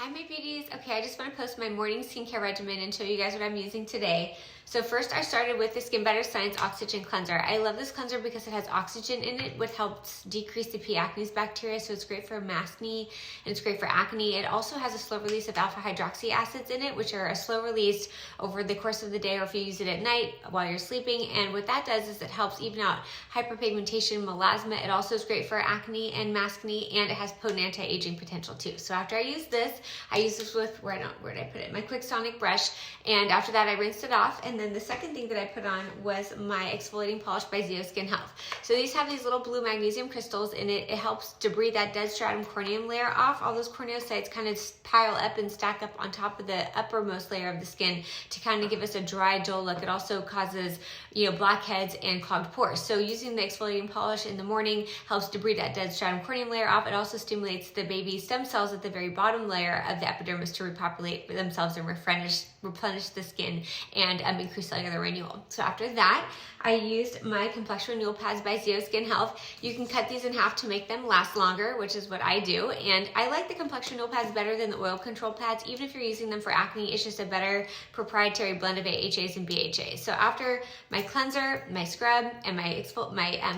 Hi my beauties. Okay, I just want to post my morning skincare regimen and show you guys what I'm using today. So first I started with the Skin Better Science Oxygen Cleanser. I love this cleanser because it has oxygen in it, which helps decrease the P. acnes bacteria, so it's great for maskne and it's great for acne. It also has a slow release of alpha hydroxy acids in it, which are a slow release over the course of the day or if you use it at night while you're sleeping. And what that does is it helps even out hyperpigmentation, melasma. It also is great for acne and maskne, and it has potent anti-aging potential too. So after I use this with, where did I put it? My Quick Sonic brush. And after that I rinsed it off. And then the second thing that I put on was my Exfoliating Polish by Skin Health. So these have these little blue magnesium crystals in it. It helps debris that dead stratum corneum layer off. All those corneocytes kind of pile up and stack up on top of the uppermost layer of the skin to kind of give us a dry, dull look. It also causes, blackheads and clogged pores. So using the exfoliating polish in the morning helps debris that dead stratum corneum layer off. It also stimulates the baby stem cells at the very bottom layer of the epidermis to repopulate themselves and replenish the skin and increase cellular renewal. So after that, I used my Complexion Renewal Pads by Skin Health. You can cut these in half to make them last longer, which is what I do. And I like the Complexion Renewal Pads better than the oil control pads. Even if you're using them for acne, it's just a better proprietary blend of AHAs and BHAs. So after my cleanser, my scrub, and my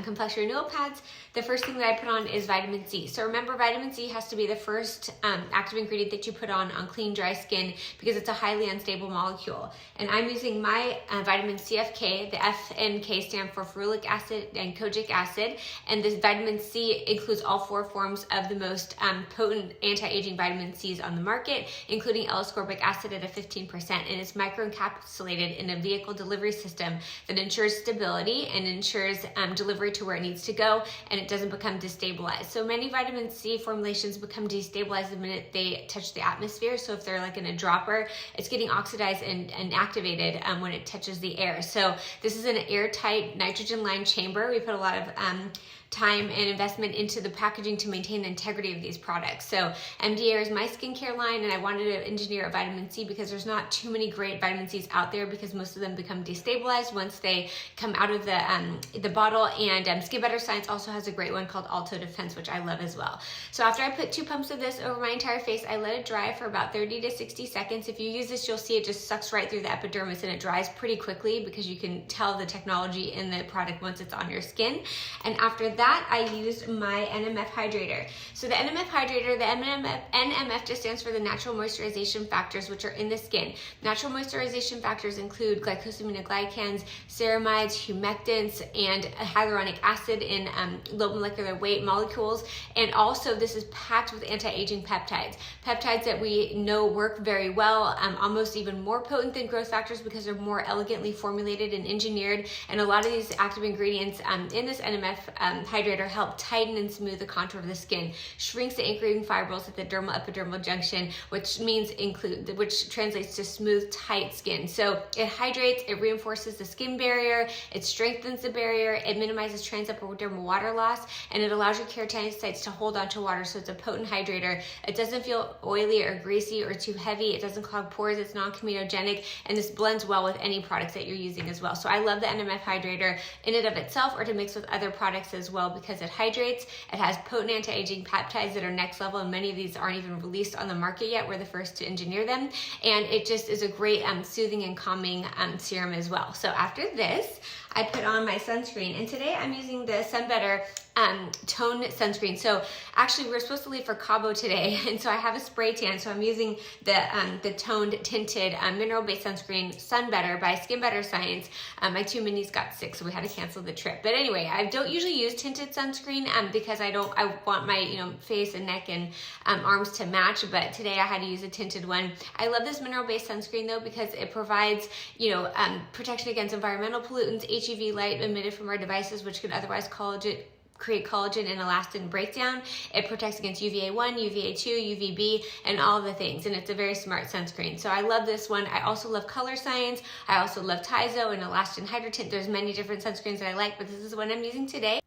Complexion Renewal Pads, the first thing that I put on is vitamin C. So remember, vitamin C has to be the first active ingredient that you put on clean, dry skin because it's a highly unstable molecule. And I'm using my vitamin CFK. The F and K stand for ferulic acid and kojic acid. And this vitamin C includes all four forms of the most potent anti-aging vitamin C's on the market, including L-ascorbic acid at a 15%. And it's microencapsulated in a vehicle delivery system that ensures stability and ensures delivery to where it needs to go, and it doesn't become destabilized. So many vitamin C formulations become destabilized the minute they touch the atmosphere. So if they're like in a dropper, it's getting oxidized and activated when it touches the air. So this is an airtight nitrogen-lined chamber. We put a lot of time and investment into the packaging to maintain the integrity of these products. So MD Air is my skincare line, and I wanted to engineer a vitamin C because there's not too many great vitamin C's out there because most of them become destabilized once they come out of the bottle. And Skin Better Science also has a great one called Alto Defense, which I love as well. So after I put 2 pumps of this over my entire face, I let it dry for about 30 to 60 seconds. If you use this, you'll see it just sucks right through the epidermis and it dries pretty quickly because you can tell the technology in the product once it's on your skin. And after that, I used my Nmf Hydrator. So the Nmf Hydrator, the NMF just stands for the natural moisturization factors, which are in the skin. Natural moisturization factors include glycosaminoglycans, ceramides, humectants, and hyaluronic acid in low molecular weight molecules. And also this is packed with anti-aging peptides. Peptides that we know work very well, almost even more potent than growth factors because they're more elegantly formulated and engineered. And a lot of these active ingredients in this Nmf Hydrator help tighten and smooth the contour of the skin, shrinks the anchoring fibrils at the dermal epidermal junction, which translates to smooth, tight skin. So it hydrates, it reinforces the skin barrier, it strengthens the barrier, it minimizes transepidermal water loss, and it allows your keratinocytes to hold onto water. So it's a potent hydrator. It doesn't feel oily or greasy or too heavy. It doesn't clog pores. It's non-comedogenic, and this blends well with any products that you're using as well. So I love the Nmf Hydrator in and of itself, or to mix with other products as well, because it hydrates. It has potent anti-aging peptides that are next level, and many of these aren't even released on the market yet. We're the first to engineer them, and it just is a great soothing and calming serum as well. So after this, I put on my sunscreen, and today I'm using the Sun Better toned sunscreen. So actually we're supposed to leave for Cabo today, and so I have a spray tan, so I'm using the toned tinted mineral-based sunscreen Sun Better by Skin Better Science. My 2 minis got sick, so we had to cancel the trip. But anyway, I don't usually use tinted sunscreen because I want my face and neck and arms to match, but today I had to use a tinted one. I love this mineral-based sunscreen though because it provides protection against environmental pollutants, HEV light emitted from our devices, which could otherwise create collagen and elastin breakdown. It protects against UVA1, UVA2, UVB, and all the things. And it's a very smart sunscreen. So I love this one. I also love Color Science. I also love Tizo and Elastin Hydrotint. There's many different sunscreens that I like, but this is what I'm using today.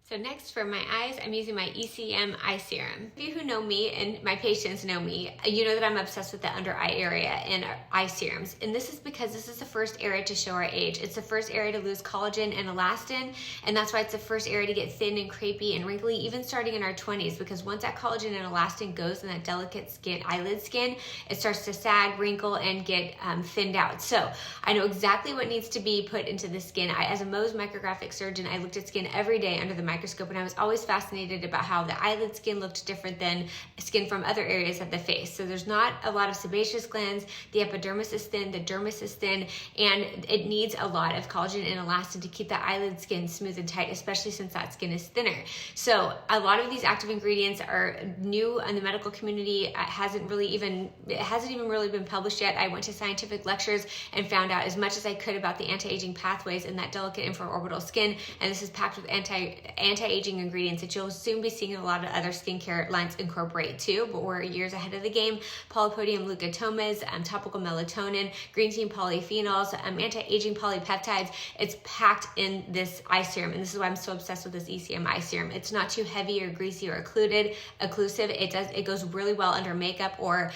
So next for my eyes, I'm using my Ecm Eye Serum. If you who know me and my patients know me, you know that I'm obsessed with the under eye area and eye serums. And this is because this is the first area to show our age. It's the first area to lose collagen and elastin, and that's why it's the first area to get thin and crepey and wrinkly, even starting in our 20s, because once that collagen and elastin goes in that delicate skin, eyelid skin, it starts to sag, wrinkle, and get thinned out. So I know exactly what needs to be put into the skin. As a Mohs micrographic surgeon, I looked at skin every day under the microscope, and I was always fascinated about how the eyelid skin looked different than skin from other areas of the face. So there's not a lot of sebaceous glands, the epidermis is thin, the dermis is thin, and it needs a lot of collagen and elastin to keep the eyelid skin smooth and tight, especially since that skin is thinner. So a lot of these active ingredients are new in the medical community. It hasn't even really been published yet. I went to scientific lectures and found out as much as I could about the anti-aging pathways in that delicate infraorbital skin, and this is packed with anti-aging ingredients that you'll soon be seeing a lot of other skincare lines incorporate too, but we're years ahead of the game. Polypodium leucotomas, topical melatonin, green tea polyphenols, anti-aging polypeptides. It's packed in this eye serum, and this is why I'm so obsessed with this Ecm Eye Serum. It's not too heavy or greasy or occlusive. It goes really well under makeup, or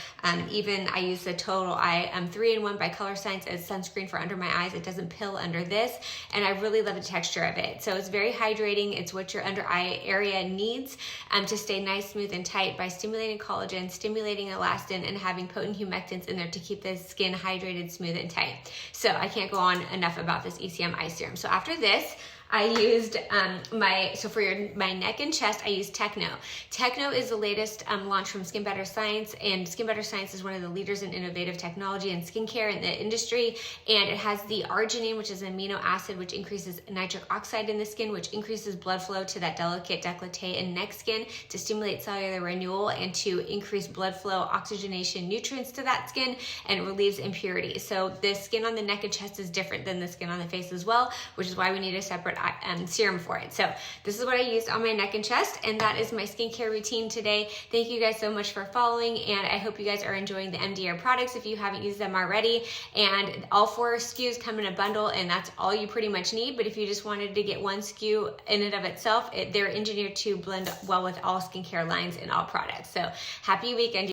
even I use the Total Eye 3-in-1 by Color Science as sunscreen for under my eyes. It doesn't pill under this, and I really love the texture of it. So it's very hydrating. It's what your under eye area needs to stay nice, smooth, and tight by stimulating collagen, stimulating elastin, and having potent humectants in there to keep the skin hydrated, smooth, and tight. So I can't go on enough about this Ecm Eye Serum. So after this, I used my neck and chest, I used Techno. Techno is the latest launch from Skin Better Science, and Skin Better Science is one of the leaders in innovative technology and skincare in the industry, and it has the arginine, which is an amino acid which increases nitric oxide in the skin, which increases blood flow to that delicate décolleté and neck skin to stimulate cellular renewal and to increase blood flow, oxygenation, nutrients to that skin, and it relieves impurities. So the skin on the neck and chest is different than the skin on the face as well, which is why we need a separate serum for it. So this is what I used on my neck and chest, and that is my skincare routine today. Thank you guys so much for following, and I hope you guys are enjoying the MDR products if you haven't used them already. And all 4 SKUs come in a bundle, and that's all you pretty much need. But if you just wanted to get one SKU in and of itself, they're engineered to blend well with all skincare lines and all products. So happy weekend.